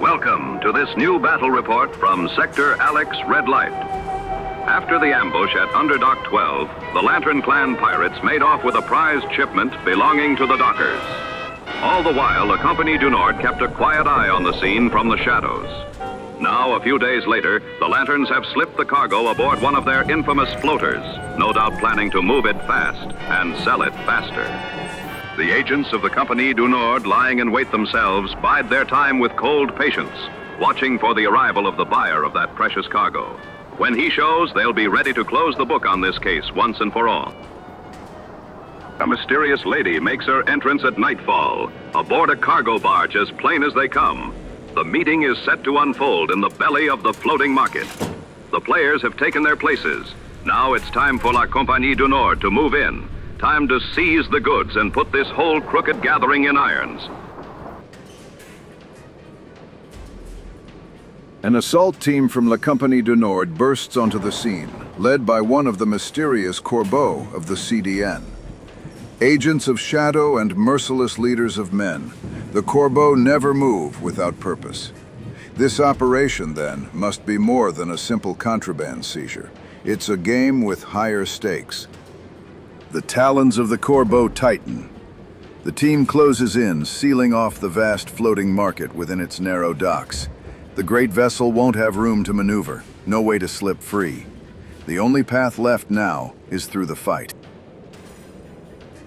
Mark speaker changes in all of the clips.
Speaker 1: Welcome to this new battle report from Sector Alex Red Light. After the ambush at Underdock 12, the Lantern Clan pirates made off with a prized shipment belonging to the dockers. All the while, the Compagnie du Nord kept a quiet eye on the scene from the shadows. Now, a few days later, the Lanterns have slipped the cargo aboard one of their infamous floaters, no doubt planning to move it fast and sell it faster. The agents of the Compagnie du Nord, lying in wait themselves, bide their time with cold patience, watching for the arrival of the buyer of that precious cargo. When he shows, they'll be ready to close the book on this case once and for all. A mysterious lady makes her entrance at nightfall, aboard a cargo barge as plain as they come. The meeting is set to unfold in the belly of the floating market. The players have taken their places. Now it's time for La Compagnie du Nord to move in. Time to seize the goods and put this whole crooked gathering in irons.
Speaker 2: An assault team from La Compagnie du Nord bursts onto the scene, led by one of the mysterious Corbeau of the CDN. Agents of shadow and merciless leaders of men, the Corbeau never move without purpose. This operation, then, must be more than a simple contraband seizure. It's a game with higher stakes. The talons of the Corbeau tighten. The team closes in, sealing off the vast floating market within its narrow docks. The great vessel won't have room to maneuver, no way to slip free. The only path left now is through the fight.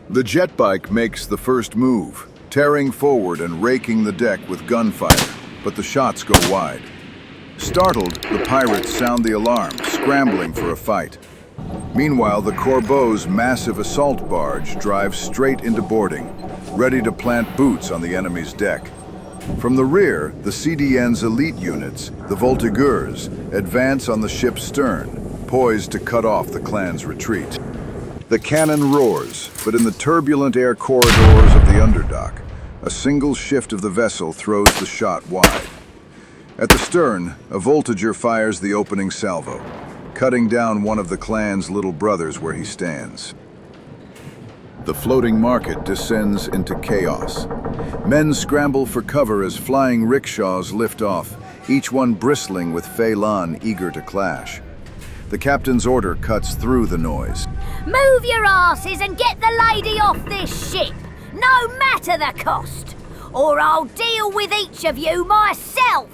Speaker 2: The jet bike makes the first move, tearing forward and raking the deck with gunfire, but the shots go wide. Startled, the pirates sound the alarm, scrambling for a fight. Meanwhile, the Corbeau's massive assault barge drives straight into boarding, ready to plant boots on the enemy's deck. From the rear, the CDN's elite units, the Voltigeurs, advance on the ship's stern, poised to cut off the clan's retreat. The cannon roars, but in the turbulent air corridors of the underdock, a single shift of the vessel throws the shot wide. At the stern, a Voltiger fires the opening salvo, cutting down one of the clan's little brothers where he stands. The floating market descends into chaos. Men scramble for cover as flying rickshaws lift off, each one bristling with Phelan eager to clash. The captain's order cuts through the noise.
Speaker 3: Move your asses and get the lady off this ship, no matter the cost, or I'll deal with each of you myself.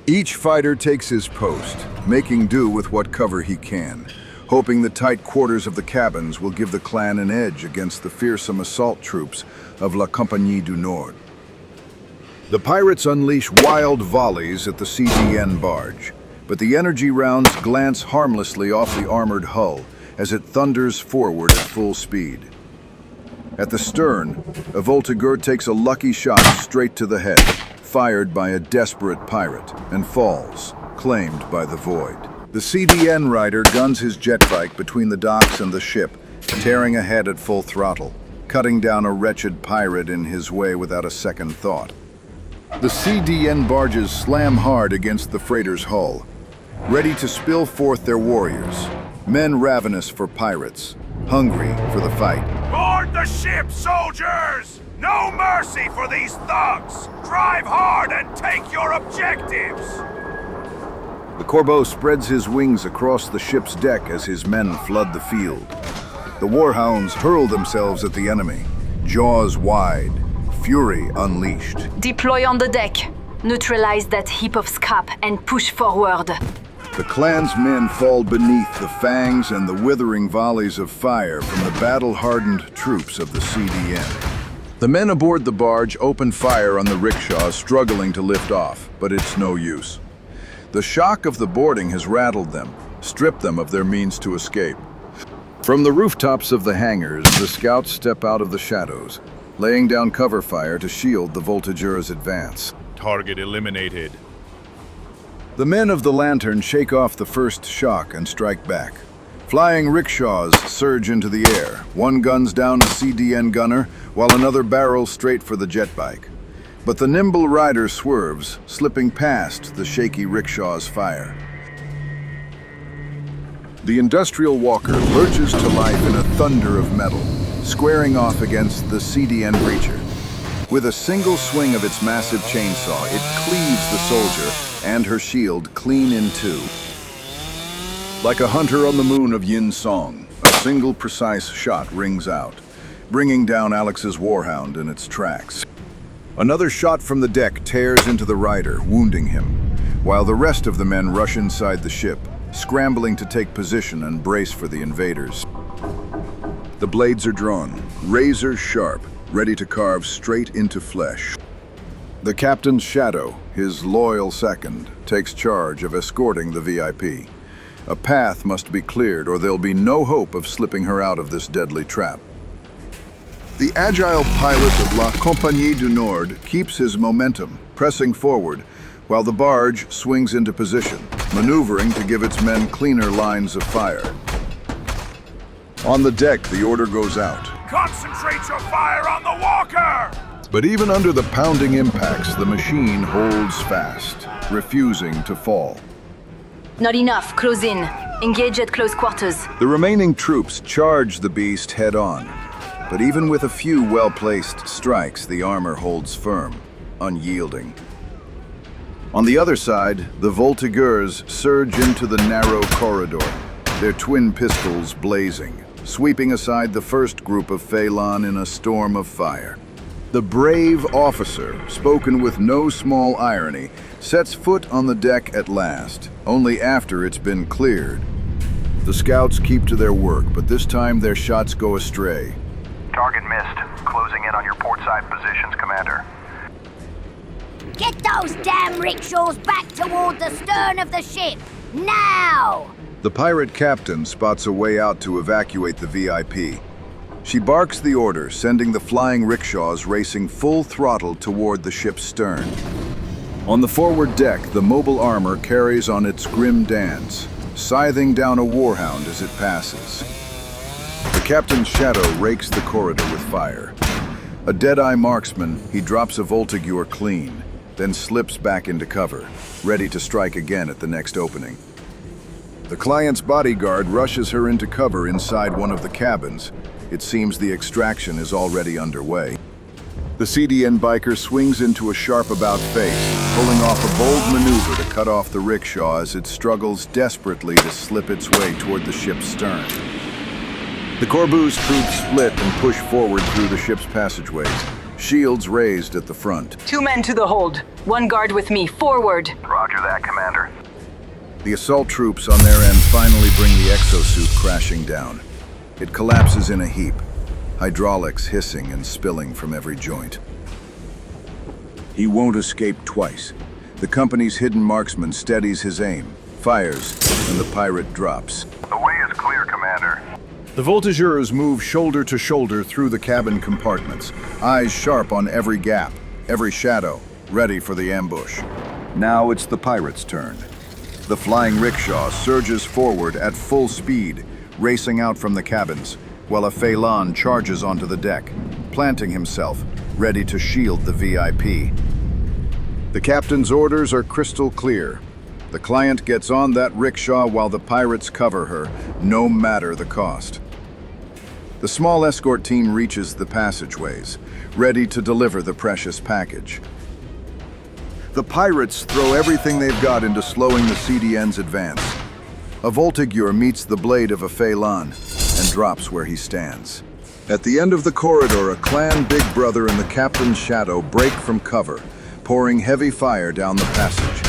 Speaker 2: Each fighter takes his post, making do with what cover he can, hoping the tight quarters of the cabins will give the clan an edge against the fearsome assault troops of La Compagnie du Nord. The pirates unleash wild volleys at the CDN barge, but the energy rounds glance harmlessly off the armored hull as it thunders forward at full speed. At the stern, a Voltigeur takes a lucky shot straight to the head, fired by a desperate pirate, and falls, claimed by the void. The CDN rider guns his jet bike between the docks and the ship, tearing ahead at full throttle, cutting down a wretched pirate in his way without a second thought. The CDN barges slam hard against the freighter's hull, ready to spill forth their warriors, men ravenous for pirates, hungry for the fight.
Speaker 4: Board the ship, soldiers! No mercy for these thugs! Drive hard and take your objectives!
Speaker 2: The Corbeau spreads his wings across the ship's deck as his men flood the field. The warhounds hurl themselves at the enemy, jaws wide, fury unleashed.
Speaker 5: Deploy on the deck. Neutralize that heap of scrap and push forward.
Speaker 2: The clan's men fall beneath the fangs and the withering volleys of fire from the battle-hardened troops of the CDN. The men aboard the barge open fire on the rickshaws struggling to lift off, but it's no use. The shock of the boarding has rattled them, stripped them of their means to escape. From the rooftops of the hangars, the scouts step out of the shadows, laying down cover fire to shield the Voltigeurs' advance.
Speaker 4: Target eliminated.
Speaker 2: The men of the Lantern shake off the first shock and strike back. Flying rickshaws surge into the air. One guns down a CDN gunner, while another barrels straight for the jet bike. But the nimble rider swerves, slipping past the shaky rickshaw's fire. The industrial walker lurches to life in a thunder of metal, squaring off against the CDN breacher. With a single swing of its massive chainsaw, it cleaves the soldier and her shield clean in two. Like a hunter on the moon of Yin Song, a single precise shot rings out, bringing down Alex's warhound in its tracks. Another shot from the deck tears into the rider, wounding him, while the rest of the men rush inside the ship, scrambling to take position and brace for the invaders. The blades are drawn, razor sharp, ready to carve straight into flesh. The captain's shadow, his loyal second, takes charge of escorting the VIP. A path must be cleared or there'll be no hope of slipping her out of this deadly trap. The agile pilot of La Compagnie du Nord keeps his momentum, pressing forward, while the barge swings into position, maneuvering to give its men cleaner lines of fire. On the deck, the order goes out.
Speaker 4: Concentrate your fire on the walker!
Speaker 2: But even under the pounding impacts, the machine holds fast, refusing to fall.
Speaker 5: Not enough. Close in. Engage at close quarters.
Speaker 2: The remaining troops charge the beast head-on. But even with a few well-placed strikes, the armor holds firm, unyielding. On the other side, the Voltigeurs surge into the narrow corridor, their twin pistols blazing, sweeping aside the first group of Phelan in a storm of fire. The brave officer, spoken with no small irony, sets foot on the deck at last, only after it's been cleared. The scouts keep to their work, but this time their shots go astray.
Speaker 6: Target missed. Closing in on your port side positions, Commander.
Speaker 3: Get those damn rickshaws back toward the stern of the ship! Now!
Speaker 2: The pirate captain spots a way out to evacuate the VIP. She barks the order, sending the flying rickshaws racing full throttle toward the ship's stern. On the forward deck, the mobile armor carries on its grim dance, scything down a warhound as it passes. The captain's shadow rakes the corridor with fire. A dead-eye marksman, he drops a Voltigeur clean, then slips back into cover, ready to strike again at the next opening. The client's bodyguard rushes her into cover inside one of the cabins. It seems the extraction is already underway. The CDN biker swings into a sharp about-face, pulling off a bold maneuver to cut off the rickshaw as it struggles desperately to slip its way toward the ship's stern. The Corbeau's troops split and push forward through the ship's passageways, shields raised at the front.
Speaker 5: 2 men to the hold. 1 guard with me. Forward.
Speaker 6: Roger that, Commander.
Speaker 2: The assault troops on their end finally bring the exosuit crashing down. It collapses in a heap, hydraulics hissing and spilling from every joint. He won't escape twice. The company's hidden marksman steadies his aim, fires, and the pirate drops.
Speaker 6: The way is clear, Commander.
Speaker 2: The Voltigeurs move shoulder to shoulder through the cabin compartments, eyes sharp on every gap, every shadow, ready for the ambush. Now it's the pirate's turn. The flying rickshaw surges forward at full speed, racing out from the cabins, while a Phelan charges onto the deck, planting himself, ready to shield the VIP. The captain's orders are crystal clear. The client gets on that rickshaw while the pirates cover her, no matter the cost. The small escort team reaches the passageways, ready to deliver the precious package. The pirates throw everything they've got into slowing the CDN's advance. A Voltigeur meets the blade of a Phelan and drops where he stands. At the end of the corridor, a clan big brother and the captain's shadow break from cover, pouring heavy fire down the passage.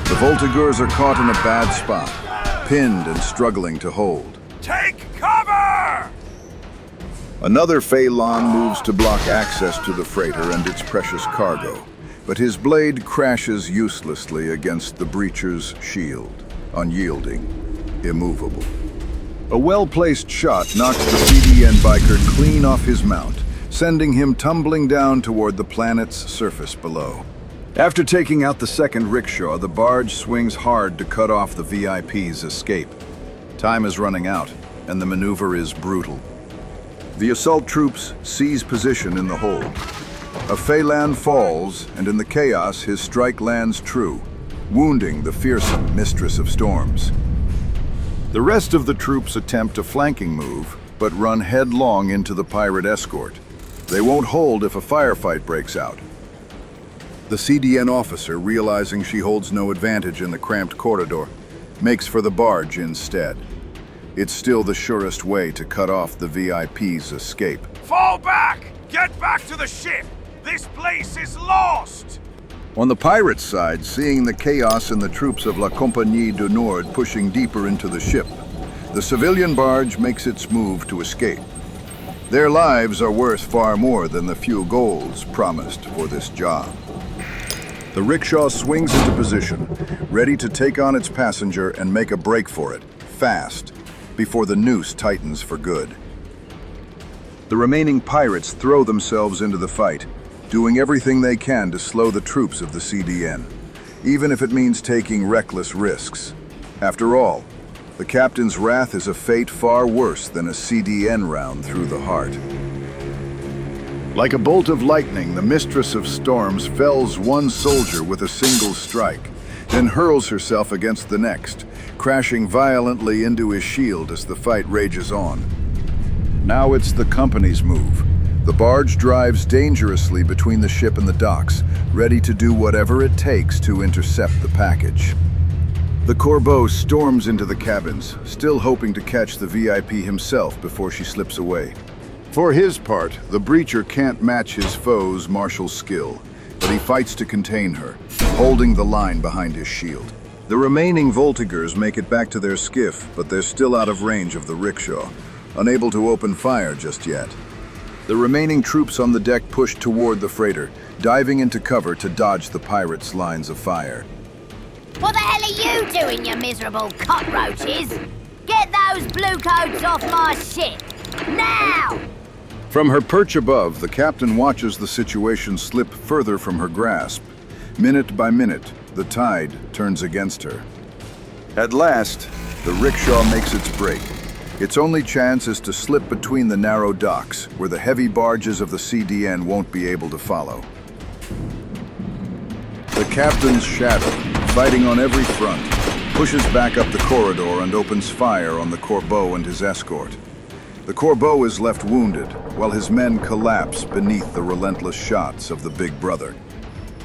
Speaker 2: The Voltigeurs are caught in a bad spot, pinned and struggling to hold.
Speaker 4: Take cover!
Speaker 2: Another Phelan moves to block access to the freighter and its precious cargo, but his blade crashes uselessly against the breacher's shield, unyielding, immovable. A well-placed shot knocks the CDN biker clean off his mount, sending him tumbling down toward the planet's surface below. After taking out the second rickshaw, the barge swings hard to cut off the VIP's escape. Time is running out, and the maneuver is brutal. The assault troops seize position in the hold. A Phelan falls, and in the chaos, his strike lands true, wounding the fearsome Mistress of Storms. The rest of the troops attempt a flanking move, but run headlong into the pirate escort. They won't hold if a firefight breaks out. The CDN officer, realizing she holds no advantage in the cramped corridor, makes for the barge instead. It's still the surest way to cut off the VIP's escape.
Speaker 4: Fall back! Get back to the ship! This place is lost!
Speaker 2: On the pirates' side, seeing the chaos and the troops of La Compagnie du Nord pushing deeper into the ship, the civilian barge makes its move to escape. Their lives are worth far more than the few golds promised for this job. The rickshaw swings into position, ready to take on its passenger and make a break for it, fast, before the noose tightens for good. The remaining pirates throw themselves into the fight, doing everything they can to slow the troops of the CDN, even if it means taking reckless risks. After all, the captain's wrath is a fate far worse than a CDN round through the heart. Like a bolt of lightning, the Mistress of Storms fells one soldier with a single strike, then hurls herself against the next, crashing violently into his shield as the fight rages on. Now it's the company's move. The barge drives dangerously between the ship and the docks, ready to do whatever it takes to intercept the package. The Corbeau storms into the cabins, still hoping to catch the VIP himself before she slips away. For his part, the breacher can't match his foe's martial skill, but he fights to contain her, holding the line behind his shield. The remaining Voltigeurs make it back to their skiff, but they're still out of range of the rickshaw, unable to open fire just yet. The remaining troops on the deck push toward the freighter, diving into cover to dodge the pirates' lines of fire.
Speaker 3: What the hell are you doing, you miserable cockroaches? Get those blue coats off my ship! Now!
Speaker 2: From her perch above, the captain watches the situation slip further from her grasp. Minute by minute, the tide turns against her. At last, the rickshaw makes its break. Its only chance is to slip between the narrow docks, where the heavy barges of the CDN won't be able to follow. The captain's shadow, fighting on every front, pushes back up the corridor and opens fire on the Corbeau and his escort. The Corbeau is left wounded, while his men collapse beneath the relentless shots of the Big Brother.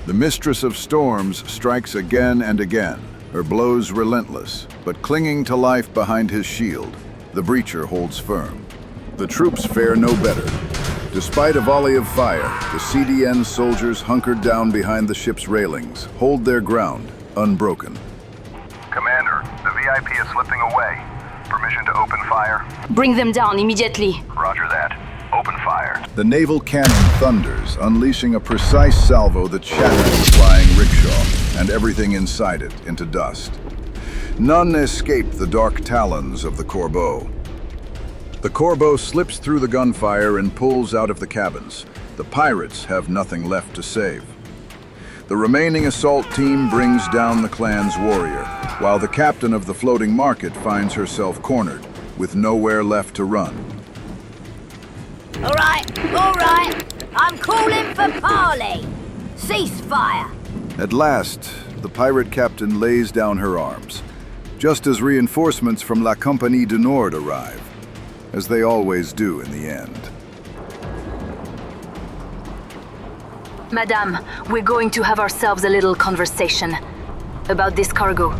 Speaker 2: The Mistress of Storms strikes again and again, her blows relentless, but clinging to life behind his shield, the breacher holds firm. The troops fare no better. Despite a volley of fire, the CDN soldiers hunkered down behind the ship's railings, hold their ground, unbroken.
Speaker 6: Commander, the VIP is slipping away. Permission to open fire?
Speaker 5: Bring them down immediately.
Speaker 6: Roger that. Open fire.
Speaker 2: The naval cannon thunders, unleashing a precise salvo that shatters the flying rickshaw and everything inside it into dust. None escape the dark talons of the Corbeau. The Corbeau slips through the gunfire and pulls out of the cabins. The pirates have nothing left to save. The remaining assault team brings down the clan's warrior, while the captain of the floating market finds herself cornered, with nowhere left to run.
Speaker 3: All right. I'm calling for parley. Ceasefire.
Speaker 2: At last, the pirate captain lays down her arms, just as reinforcements from La Compagnie du Nord arrive, as they always do in the end.
Speaker 5: Madame, we're going to have ourselves a little conversation about this cargo,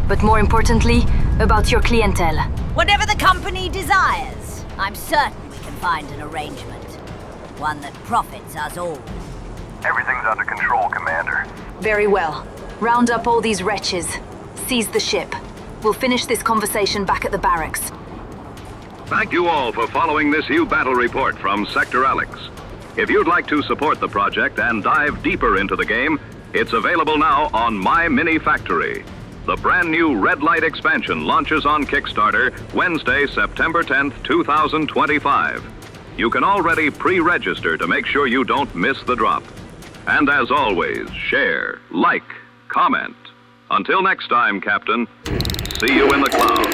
Speaker 5: but more importantly, about your clientele.
Speaker 3: Whatever the company desires, I'm certain we can find an arrangement. One that profits us all.
Speaker 6: Everything's under control, Commander.
Speaker 5: Very well. Round up all these wretches. Seize the ship. We'll finish this conversation back at the barracks.
Speaker 1: Thank you all for following this new battle report from Sector Alex. If you'd like to support the project and dive deeper into the game, it's available now on My Mini Factory. The brand new Red Light expansion launches on Kickstarter Wednesday, September 10th, 2025. You can already pre-register to make sure you don't miss the drop. And as always, share, like, comment. Until next time, Captain, see you in the clouds.